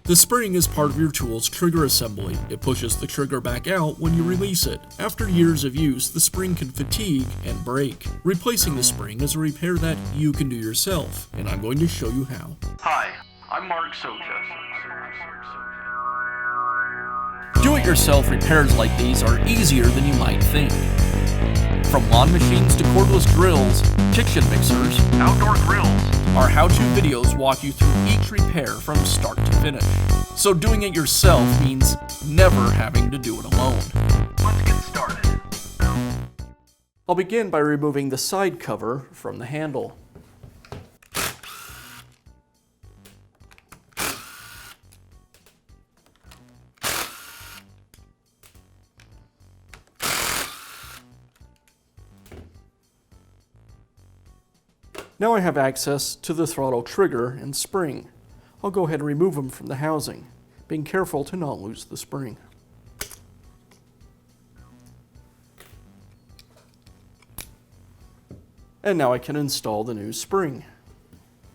The spring is part of your tool's trigger assembly. It pushes the trigger back out when you release it. After years of use, the spring can fatigue and break. Replacing the spring is a repair that you can do yourself, and I'm going to show you how. Hi, I'm Mark Socha. Do-it-yourself repairs like these are easier than you might think. From lawn machines to cordless drills, kitchen mixers, Outdoor grills. our how-to videos walk you through each repair from start to finish. So doing it yourself means never having to do it alone. Let's get started. I'll begin by removing the side cover from the handle. Now I have access to the throttle trigger and spring. I'll go ahead and remove them from the housing, being careful to not lose the spring. And now I can install the new spring.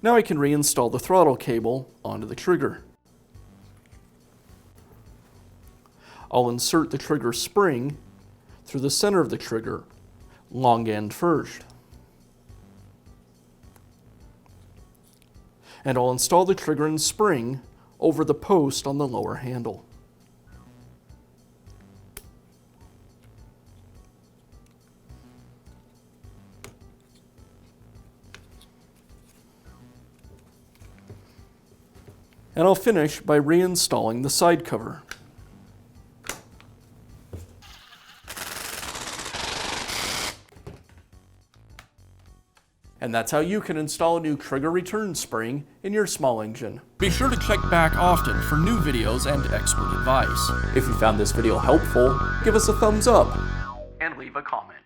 Now I can reinstall the throttle cable onto the trigger. I'll insert the trigger spring through the center of the trigger, long end first. And I'll install the trigger and spring over the post on the lower handle. And I'll finish by reinstalling the side cover. And that's how you can install a new trigger return spring in your small engine. Be sure to check back often for new videos and expert advice. If you found this video helpful, give us a thumbs up And leave a comment.